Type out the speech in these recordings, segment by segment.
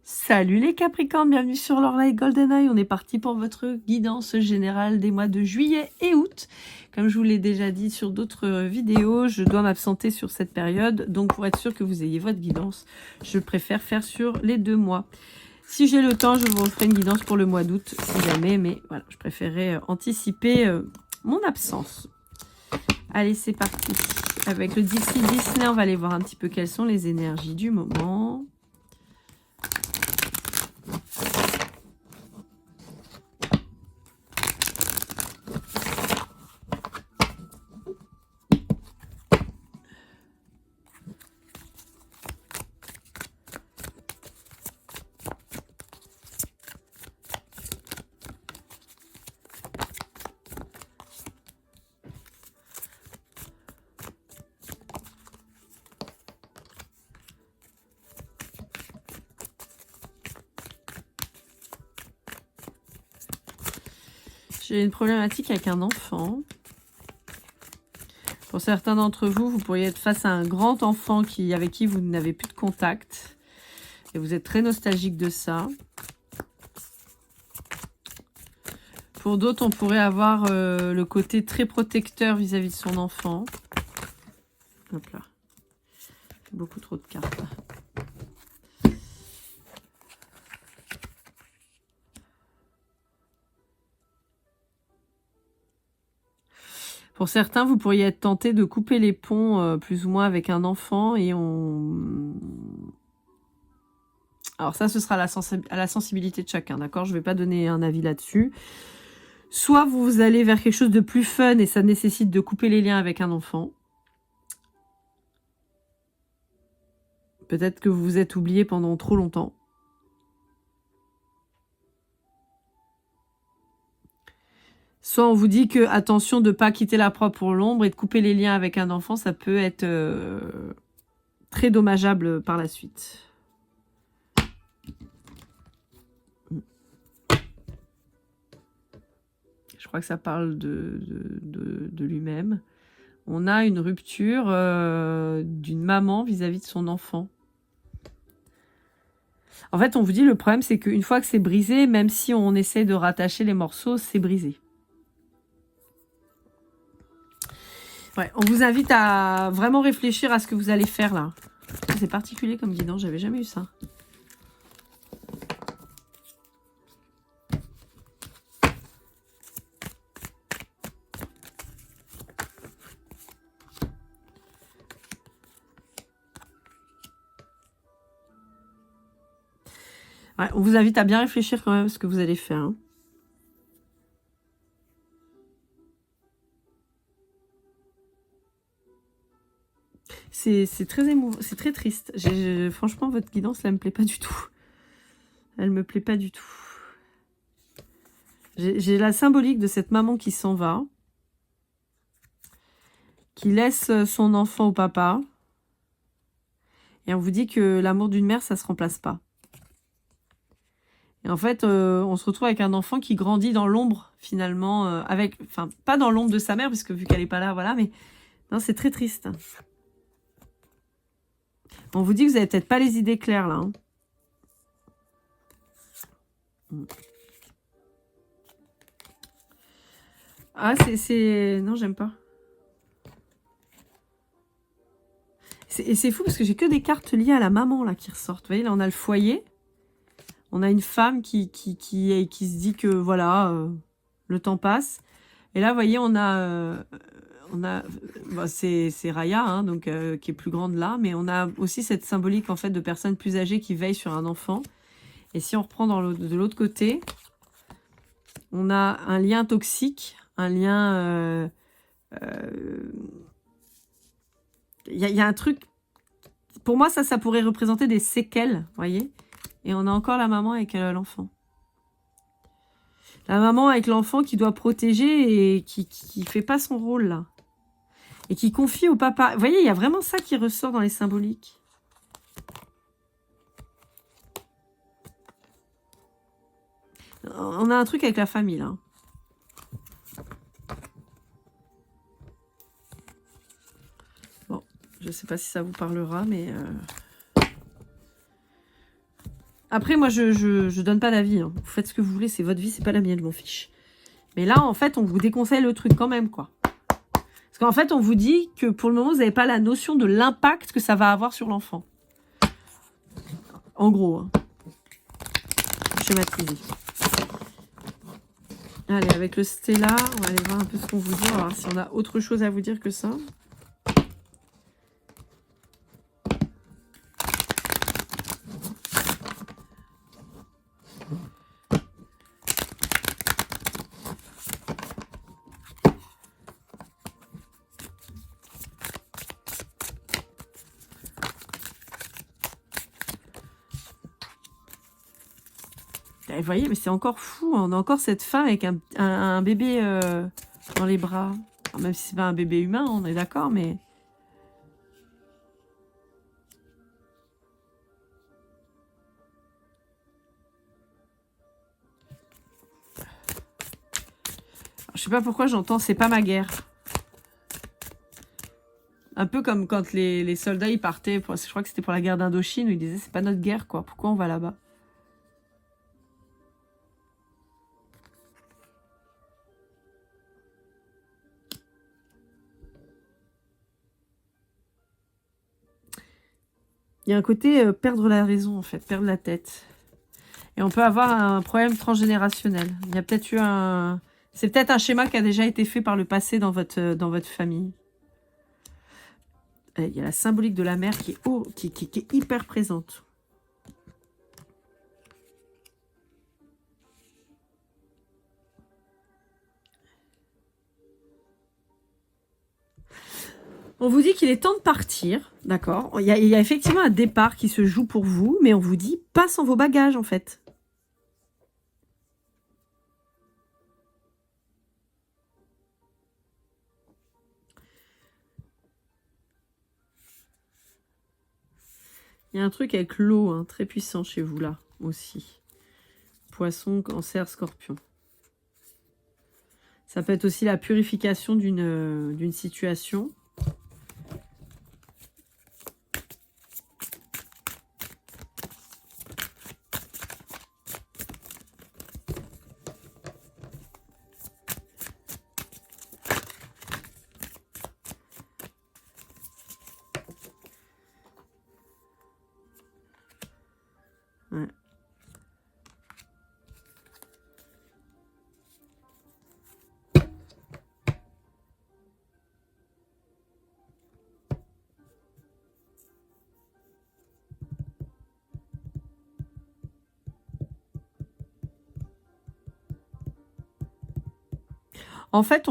Salut les Capricornes, bienvenue sur leur live GoldenEye. On est parti pour votre guidance générale des mois de juillet et août. Comme je vous l'ai déjà dit sur d'autres vidéos, je dois m'absenter sur cette période. Donc pour être sûr que vous ayez votre guidance, je préfère faire sur les 2 mois. Si j'ai le temps, je vous referai une guidance pour le mois d'août, si jamais. Mais voilà, je préférais anticiper mon absence. Allez, c'est parti. Avec le Dixie Disney, on va aller voir un petit peu quelles sont les énergies du moment. J'ai une problématique avec un enfant. Pour certains d'entre vous, vous pourriez être face à un grand enfant avec qui vous n'avez plus de contact. Et vous êtes très nostalgique de ça. Pour d'autres, on pourrait avoir le côté très protecteur vis-à-vis de son enfant. Hop là. Beaucoup trop de cartes. Pour certains, vous pourriez être tenté de couper les ponts plus ou moins avec un enfant et Alors ça, ce sera à la sensibilité de chacun, d'accord? Je ne vais pas donner un avis là-dessus. Soit vous allez vers quelque chose de plus fun et ça nécessite de couper les liens avec un enfant. Peut-être que vous vous êtes oublié pendant trop longtemps. Soit on vous dit que, attention de ne pas quitter la proie pour l'ombre et de couper les liens avec un enfant, ça peut être très dommageable par la suite. Je crois que ça parle de lui-même. On a une rupture d'une maman vis-à-vis de son enfant. En fait, on vous dit, le problème, c'est qu'une fois que c'est brisé, même si on essaie de rattacher les morceaux, c'est brisé. Ouais, on vous invite à vraiment réfléchir à ce que vous allez faire là. C'est particulier comme guidance, j'avais jamais eu ça. Ouais, on vous invite à bien réfléchir quand même à ce que vous allez faire. Hein. C'est très émouvant, c'est très triste. Franchement, votre guidance, là, elle me plaît pas du tout. Elle me plaît pas du tout. J'ai la symbolique de cette maman qui s'en va, qui laisse son enfant au papa. Et on vous dit que l'amour d'une mère, ça se remplace pas. Et en fait, on se retrouve avec un enfant qui grandit dans l'ombre, finalement, enfin, pas dans l'ombre de sa mère, puisque vu qu'elle est pas là, voilà, mais non, c'est très triste. On vous dit que vous avez peut-être pas les idées claires, là. Hein. Ah, non, j'aime pas. Et c'est fou, parce que j'ai que des cartes liées à la maman, là, qui ressortent. Vous voyez, là, on a le foyer. On a une femme qui se dit que, voilà, le temps passe. Et là, vous voyez, on a bah, c'est Raya, hein, donc, qui est plus grande là, mais on a aussi cette symbolique en fait de personnes plus âgées qui veillent sur un enfant. Et si on reprend de l'autre côté, on a un lien toxique, un lien... Il y a un truc... Pour moi, ça pourrait représenter des séquelles, vous voyez. Et on a encore la maman avec l'enfant. La maman avec l'enfant qui doit protéger et qui fait pas son rôle, là. Et qui confie au papa. Vous voyez, il y a vraiment ça qui ressort dans les symboliques. On a un truc avec la famille, là. Bon, je sais pas si ça vous parlera, mais... Après, moi, je donne pas d'avis. Hein. Vous faites ce que vous voulez, c'est votre vie, c'est pas la mienne, je m'en fiche. Mais là, en fait, on vous déconseille le truc quand même, quoi. Parce qu'en fait, on vous dit que pour le moment, vous n'avez pas la notion de l'impact que ça va avoir sur l'enfant. En gros, hein. Schématisé. Allez, avec le Stella, on va aller voir un peu ce qu'on vous dit. On va voir si on a autre chose à vous dire que ça. Vous voyez, mais c'est encore fou. On a encore cette femme avec un bébé dans les bras. Alors, même si c'est pas un bébé humain, on est d'accord, mais... Je sais pas pourquoi j'entends « c'est pas ma guerre ». Un peu comme quand les soldats ils partaient, je crois que c'était pour la guerre d'Indochine, où ils disaient « c'est pas notre guerre, quoi. Pourquoi on va là-bas » Il y a un côté perdre la raison, en fait, perdre la tête. Et on peut avoir un problème transgénérationnel. Il y a peut-être eu un... C'est peut-être un schéma qui a déjà été fait par le passé dans votre famille. Il y a la symbolique de la mère qui est hyper présente. On vous dit qu'il est temps de partir, d'accord. Il y a effectivement un départ qui se joue pour vous, mais on vous dit pas sans vos bagages, en fait. Il y a un truc avec l'eau, hein, très puissant chez vous, là, aussi. Poisson, Cancer, Scorpion. Ça peut être aussi la purification d'une situation. Ouais. En fait,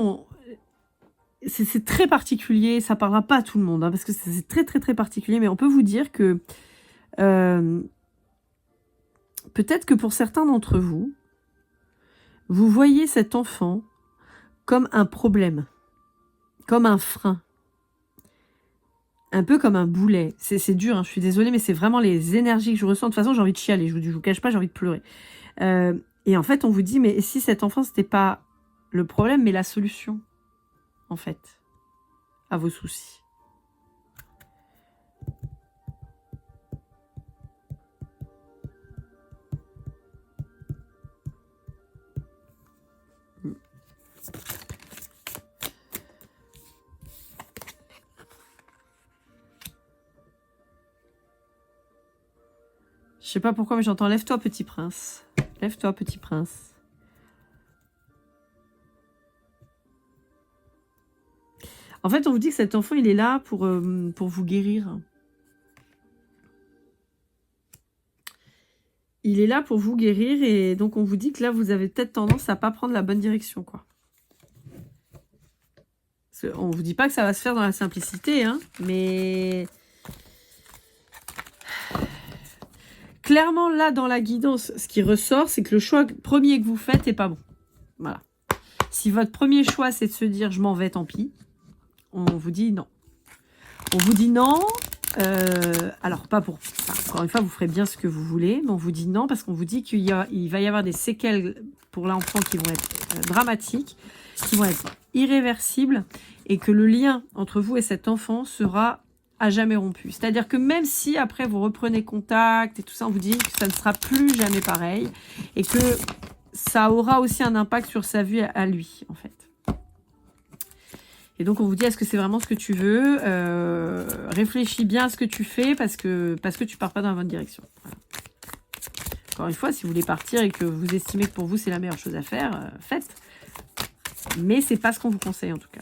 c'est très particulier, ça parlera pas à tout le monde, hein, parce que c'est très très très particulier, mais on peut vous dire que peut-être que pour certains d'entre vous, vous voyez cet enfant comme un problème, comme un frein, un peu comme un boulet. C'est dur, hein, je suis désolée, mais c'est vraiment les énergies que je ressens. De toute façon, j'ai envie de chialer, je vous cache pas, j'ai envie de pleurer. Et en fait, on vous dit, mais si cet enfant, c'était pas le problème, mais la solution, en fait, à vos soucis. Je sais pas pourquoi, mais j'entends « Lève-toi, petit prince. Lève-toi, petit prince. » En fait, on vous dit que cet enfant, il est là pour vous guérir. Il est là pour vous guérir et donc on vous dit que là, vous avez peut-être tendance à pas prendre la bonne direction, quoi. On vous dit pas que ça va se faire dans la simplicité, hein, mais... Clairement, là, dans la guidance, ce qui ressort, c'est que le choix premier que vous faites n'est pas bon. Voilà. Si votre premier choix, c'est de se dire « je m'en vais, tant pis », on vous dit non. On vous dit non, alors pas pour... Enfin, encore une fois, vous ferez bien ce que vous voulez, mais on vous dit non parce qu'on vous dit qu'il va y avoir des séquelles pour l'enfant qui vont être dramatiques, qui vont être irréversibles, et que le lien entre vous et cet enfant sera à jamais rompu. C'est-à-dire que même si après vous reprenez contact et tout ça, on vous dit que ça ne sera plus jamais pareil et que ça aura aussi un impact sur sa vie à lui, en fait. Et donc, on vous dit, est-ce que c'est vraiment ce que tu veux? Réfléchis bien à ce que tu fais parce que tu pars pas dans la bonne direction. Voilà. Encore une fois, si vous voulez partir et que vous estimez que pour vous, c'est la meilleure chose à faire, faites. Mais c'est pas ce qu'on vous conseille, en tout cas.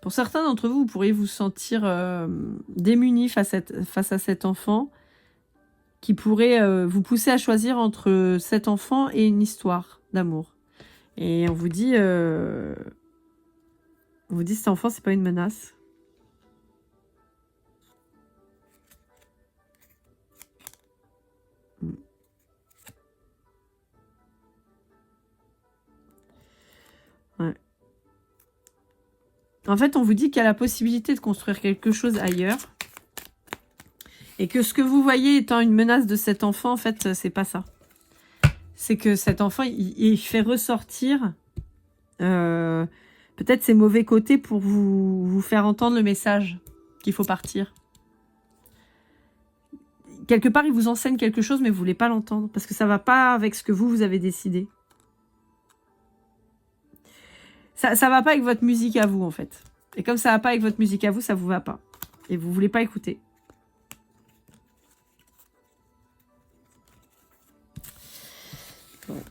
Pour certains d'entre vous, vous pourriez vous sentir démunis face à cet enfant qui pourrait vous pousser à choisir entre cet enfant et une histoire d'amour. Et on vous dit cet enfant, c'est pas une menace. Ouais. En fait, on vous dit qu'il y a la possibilité de construire quelque chose ailleurs. Et que ce que vous voyez étant une menace de cet enfant, en fait, c'est pas ça. C'est que cet enfant, il fait ressortir peut-être ses mauvais côtés pour vous faire entendre le message qu'il faut partir. Quelque part, il vous enseigne quelque chose, mais vous voulez pas l'entendre. Parce que ça va pas avec ce que vous avez décidé. Ça va pas avec votre musique à vous, en fait. Et comme ça va pas avec votre musique à vous, ça vous va pas. Et vous voulez pas écouter. Bon.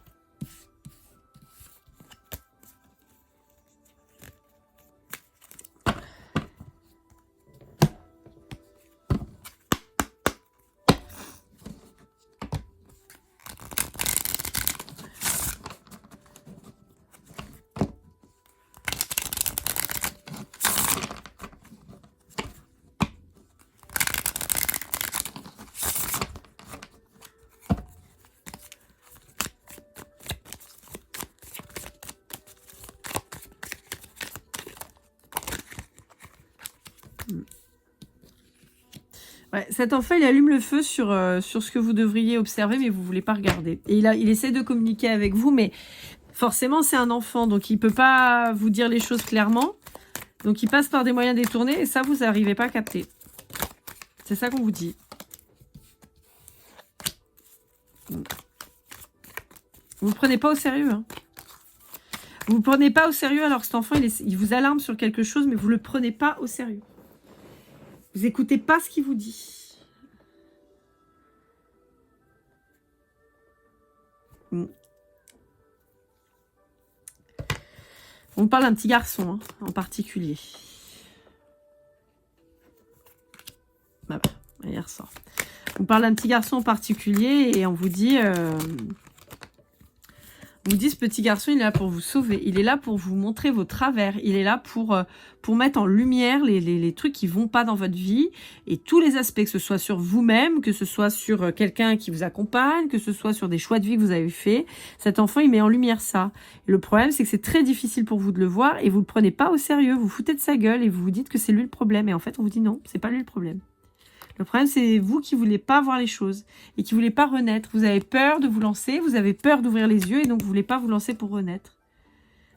Ouais, cet enfant, il allume le feu sur ce que vous devriez observer, mais vous ne voulez pas regarder. Et il essaie de communiquer avec vous, mais forcément, c'est un enfant, donc il ne peut pas vous dire les choses clairement. Donc, il passe par des moyens détournés, et ça, vous n'arrivez pas à capter. C'est ça qu'on vous dit. Vous ne le prenez pas au sérieux. Hein. Vous ne le prenez pas au sérieux, alors que cet enfant, il vous alarme sur quelque chose, mais vous ne le prenez pas au sérieux. Vous n'écoutez pas ce qu'il vous dit. On parle d'un petit garçon hein, en particulier. Bah, il ressort. On parle d'un petit garçon en particulier et on vous dit... On vous dit, ce petit garçon, il est là pour vous sauver. Il est là pour vous montrer vos travers. Il est là pour mettre en lumière les trucs qui vont pas dans votre vie. Et tous les aspects, que ce soit sur vous-même, que ce soit sur quelqu'un qui vous accompagne, que ce soit sur des choix de vie que vous avez faits. Cet enfant, il met en lumière ça. Et le problème, c'est que c'est très difficile pour vous de le voir et vous le prenez pas au sérieux. Vous foutez de sa gueule et vous vous dites que c'est lui le problème. Et en fait, on vous dit non, c'est pas lui le problème. Le problème, c'est vous qui voulez pas voir les choses et qui voulez pas renaître. Vous avez peur de vous lancer, vous avez peur d'ouvrir les yeux et donc vous voulez pas vous lancer pour renaître.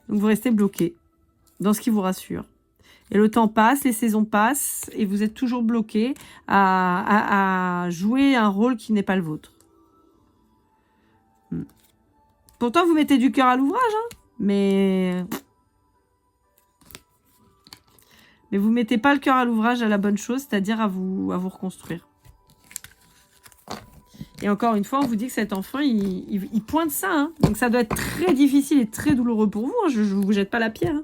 Donc vous restez bloqué dans ce qui vous rassure. Et le temps passe, les saisons passent et vous êtes toujours bloqué à jouer un rôle qui n'est pas le vôtre. Pourtant, vous mettez du cœur à l'ouvrage, hein, mais vous mettez pas le cœur à l'ouvrage à la bonne chose, c'est-à-dire à vous reconstruire. Et encore une fois, on vous dit que cet enfant, il pointe ça. Hein. Donc ça doit être très difficile et très douloureux pour vous. Hein. Je ne vous jette pas la pierre. Hein.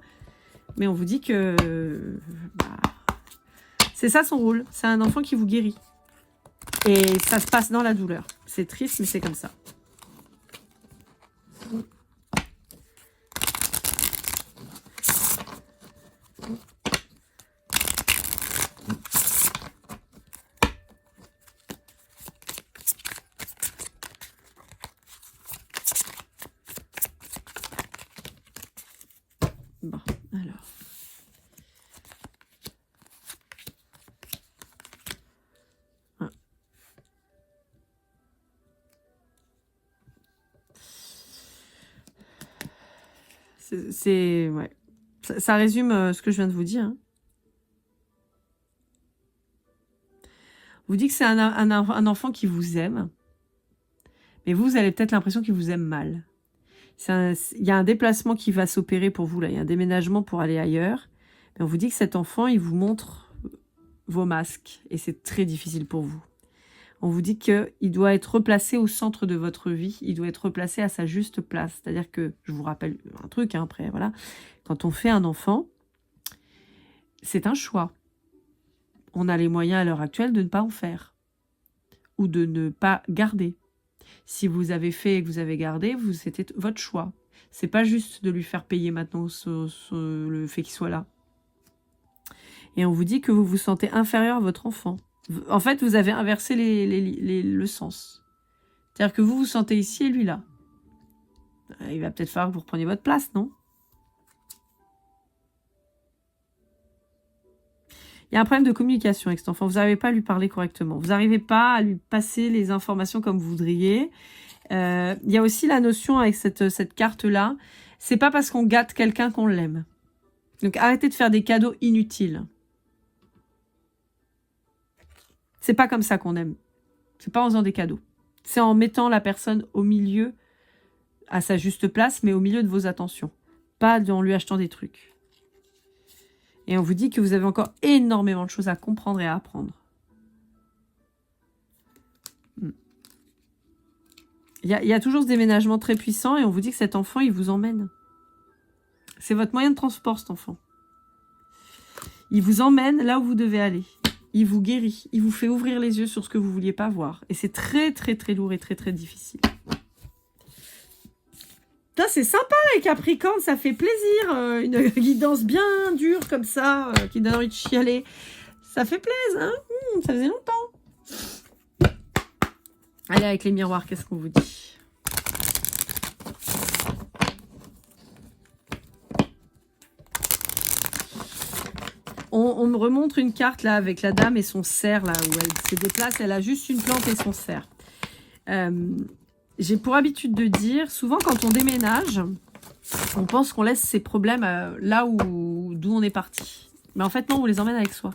Mais on vous dit que c'est ça son rôle. C'est un enfant qui vous guérit. Et ça se passe dans la douleur. C'est triste, mais c'est comme ça. Bon. Ouais. Ça résume ce que je viens de vous dire. Hein. Vous dites que c'est un enfant qui vous aime, mais vous avez peut-être l'impression qu'il vous aime mal. Il y a un déplacement qui va s'opérer pour vous, là. Il y a un déménagement pour aller ailleurs. Mais on vous dit que cet enfant, il vous montre vos masques, et c'est très difficile pour vous. On vous dit qu'il doit être replacé au centre de votre vie, il doit être replacé à sa juste place. C'est-à-dire que, je vous rappelle un truc, hein, après, voilà, quand on fait un enfant, c'est un choix. On a les moyens à l'heure actuelle de ne pas en faire, ou de ne pas garder. Si vous avez fait et que vous avez gardé, c'était votre choix. C'est pas juste de lui faire payer maintenant le fait qu'il soit là. Et on vous dit que vous vous sentez inférieur à votre enfant. En fait, vous avez inversé le sens. C'est-à-dire que vous vous sentez ici et lui là. Il va peut-être falloir que vous repreniez votre place, non? Il y a un problème de communication avec cet enfant. Vous n'arrivez pas à lui parler correctement. Vous n'arrivez pas à lui passer les informations comme vous voudriez. Il y a aussi la notion avec cette carte-là. C'est pas parce qu'on gâte quelqu'un qu'on l'aime. Donc arrêtez de faire des cadeaux inutiles. C'est pas comme ça qu'on aime. C'est pas en faisant des cadeaux. C'est en mettant la personne au milieu, à sa juste place, mais au milieu de vos attentions. Pas en lui achetant des trucs. Et on vous dit que vous avez encore énormément de choses à comprendre et à apprendre. Il y a toujours ce déménagement très puissant et on vous dit que cet enfant, il vous emmène. C'est votre moyen de transport, cet enfant. Il vous emmène là où vous devez aller. Il vous guérit. Il vous fait ouvrir les yeux sur ce que vous ne vouliez pas voir. Et c'est très, très, très lourd et très, très difficile. C'est sympa les Capricornes, ça fait plaisir. Une guidance bien dure comme ça, qui donne envie de chialer. Ça fait plaisir, hein. Ça faisait longtemps. Allez, avec les miroirs, qu'est-ce qu'on vous dit? On me remontre une carte là avec la dame et son cerf là où elle se déplace. Elle a juste une plante et son cerf. J'ai pour habitude de dire, souvent quand on déménage, on pense qu'on laisse ses problèmes là d'où on est parti. Mais en fait non, on les emmène avec soi.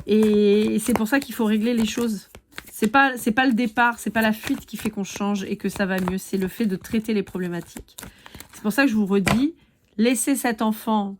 Et c'est pour ça qu'il faut régler les choses. C'est pas le départ, c'est pas la fuite qui fait qu'on change et que ça va mieux. C'est le fait de traiter les problématiques. C'est pour ça que je vous redis, laissez cet enfant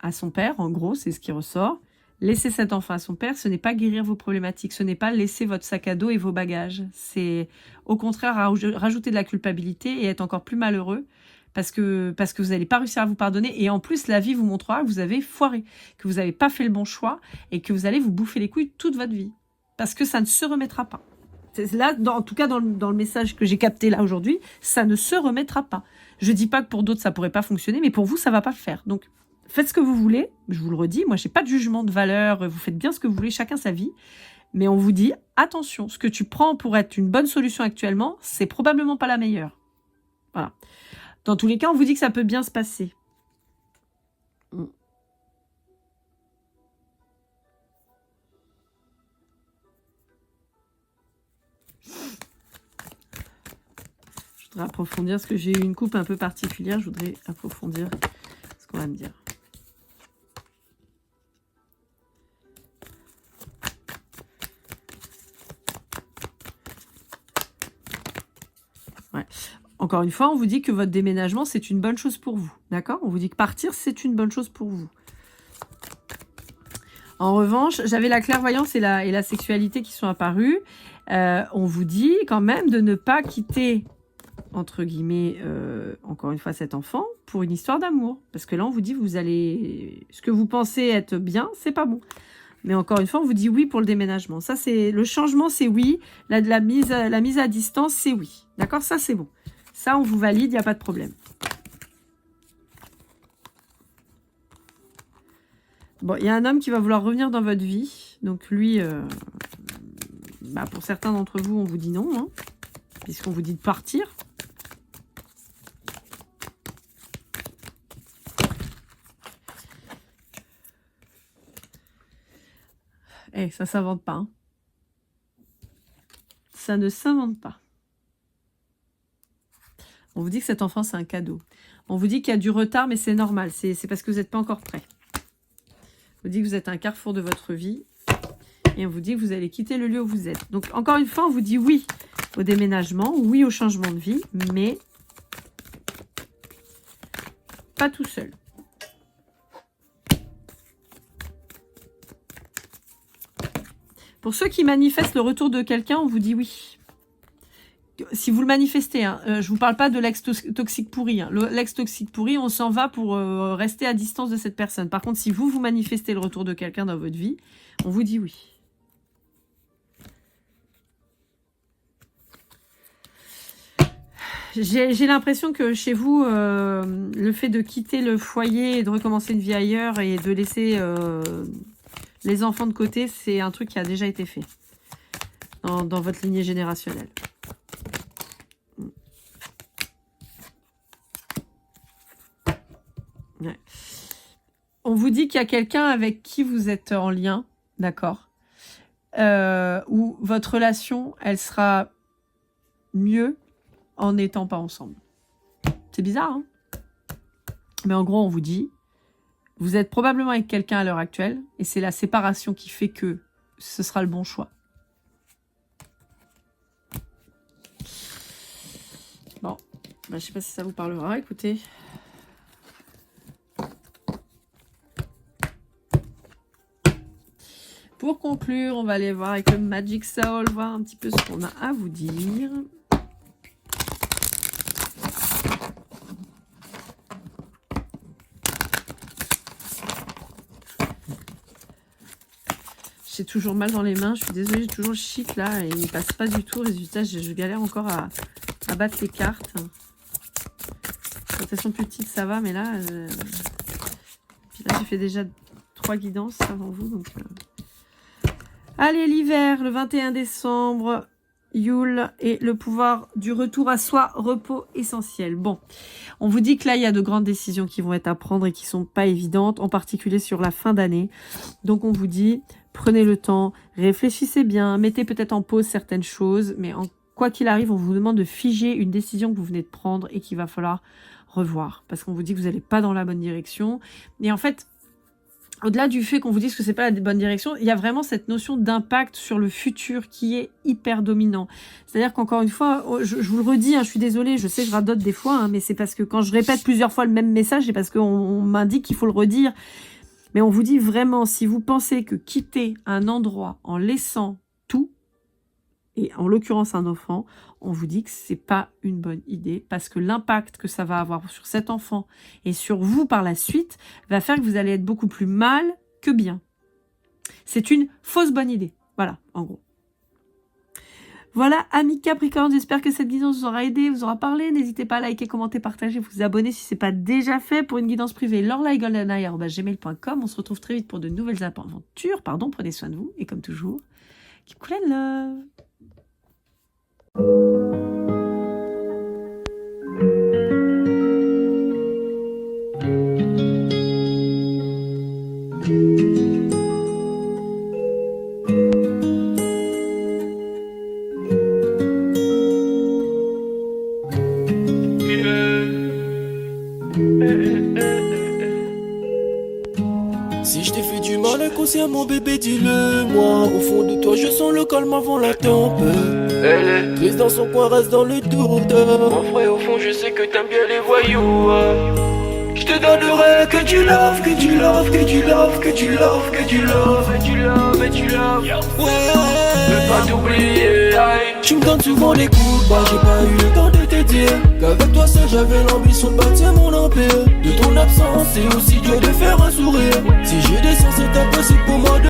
à son père, en gros, c'est ce qui ressort. Laisser cet enfant à son père, ce n'est pas guérir vos problématiques, ce n'est pas laisser votre sac à dos et vos bagages. C'est au contraire rajouter de la culpabilité et être encore plus malheureux parce que vous n'allez pas réussir à vous pardonner. Et en plus, la vie vous montrera que vous avez foiré, que vous n'avez pas fait le bon choix et que vous allez vous bouffer les couilles toute votre vie. Parce que ça ne se remettra pas. Là, en tout cas, dans le message que j'ai capté là aujourd'hui, ça ne se remettra pas. Je dis pas que pour d'autres, ça pourrait pas fonctionner, mais pour vous, ça va pas le faire. Donc, faites ce que vous voulez, je vous le redis, moi j'ai pas de jugement de valeur, vous faites bien ce que vous voulez, chacun sa vie, mais on vous dit, attention, ce que tu prends pour être une bonne solution actuellement, c'est probablement pas la meilleure. Voilà. Dans tous les cas, on vous dit que ça peut bien se passer. Je voudrais approfondir, parce que j'ai eu une coupe un peu particulière, je voudrais approfondir ce qu'on va me dire. Ouais. Encore une fois, on vous dit que votre déménagement, c'est une bonne chose pour vous. D'accord? On vous dit que partir, c'est une bonne chose pour vous. En revanche, j'avais la clairvoyance et la sexualité qui sont apparues. On vous dit quand même de ne pas quitter, entre guillemets, encore une fois, cet enfant pour une histoire d'amour. Parce que là, on vous dit, ce que vous pensez être bien, c'est pas bon. Mais encore une fois, on vous dit oui pour le déménagement. Ça, c'est le changement, c'est oui. La mise à distance, c'est oui. D'accord? Ça, c'est bon. Ça, on vous valide, il n'y a pas de problème. Bon, il y a un homme qui va vouloir revenir dans votre vie. Donc lui, pour certains d'entre vous, on vous dit non, hein, puisqu'on vous dit de partir. Ça ne s'invente pas. Hein. Ça ne s'invente pas. On vous dit que cet enfant, c'est un cadeau. On vous dit qu'il y a du retard, mais c'est normal. C'est parce que vous n'êtes pas encore prêt. On vous dit que vous êtes à un carrefour de votre vie. Et on vous dit que vous allez quitter le lieu où vous êtes. Donc, encore une fois, on vous dit oui au déménagement, oui au changement de vie, mais pas tout seul. Pour ceux qui manifestent le retour de quelqu'un, on vous dit oui. Si vous le manifestez, hein, je ne vous parle pas de l'ex-toxique pourri. Hein. L'ex-toxique pourri, on s'en va pour rester à distance de cette personne. Par contre, si vous manifestez le retour de quelqu'un dans votre vie, on vous dit oui. J'ai l'impression que chez vous, le fait de quitter le foyer et de recommencer une vie ailleurs et de laisser les enfants de côté, c'est un truc qui a déjà été fait dans votre lignée générationnelle. Ouais. On vous dit qu'il y a quelqu'un avec qui vous êtes en lien, d'accord, où votre relation, elle sera mieux en n'étant pas ensemble. C'est bizarre, hein? Mais en gros, on vous dit, vous êtes probablement avec quelqu'un à l'heure actuelle, et c'est la séparation qui fait que ce sera le bon choix. Bon, bah, je ne sais pas si ça vous parlera, écoutez. Pour conclure, on va aller voir avec le Magic Soul, voir un petit peu ce qu'on a à vous dire. J'ai toujours mal dans les mains, je suis désolée, j'ai toujours le chic là, et il ne passe pas du tout. Résultat, je galère encore à battre les cartes. Quand elles sont plus petites, ça va, mais là, puis là j'ai fait déjà 3 guidances avant vous. Donc, allez, l'hiver, le 21 décembre, Yule et le pouvoir du retour à soi, repos essentiel. Bon, on vous dit que là, il y a de grandes décisions qui vont être à prendre et qui ne sont pas évidentes, en particulier sur la fin d'année. Donc, on vous dit, prenez le temps, réfléchissez bien, mettez peut-être en pause certaines choses, mais quoi qu'il arrive, on vous demande de figer une décision que vous venez de prendre et qu'il va falloir revoir. Parce qu'on vous dit que vous n'allez pas dans la bonne direction. Et en fait, au-delà du fait qu'on vous dise que c'est pas la bonne direction, il y a vraiment cette notion d'impact sur le futur qui est hyper dominant. C'est-à-dire qu'encore une fois, je vous le redis, hein, je suis désolée, je sais que je radote des fois, hein, mais c'est parce que quand je répète plusieurs fois le même message, c'est parce qu'on m'indique qu'il faut le redire. Mais on vous dit vraiment, si vous pensez que quitter un endroit en laissant tout, et en l'occurrence un enfant, on vous dit que c'est pas une bonne idée parce que l'impact que ça va avoir sur cet enfant et sur vous par la suite va faire que vous allez être beaucoup plus mal que bien. C'est une fausse bonne idée. Voilà, en gros. Voilà, amis Capricorne, j'espère que cette guidance vous aura aidé, vous aura parlé. N'hésitez pas à liker, commenter, partager, vous abonner si ce n'est pas déjà fait. Pour une guidance privée, lorelai@gmail.com. On se retrouve très vite pour de nouvelles aventures. Prenez soin de vous et comme toujours, keep cool and love. Si je t'ai fait du mal inconsciemment bébé dis-le moi. Au fond de toi je sens le calme avant la tempête. Elle est triste dans son coin, reste dans le doute. Mon frère au fond je sais que t'aimes bien les voyous. Je te donnerai que du love, que du love, que du love, que du love, que du love, et du love, et du love. Ouais, ne pas t'oublier. Tu me donnes souvent les coups bas, j'ai pas eu le temps de te dire qu'avec toi seul j'avais l'ambition de bâtir mon empire. De ton absence c'est aussi dur de faire un sourire. Si j'ai des sens c'est impossible pour moi de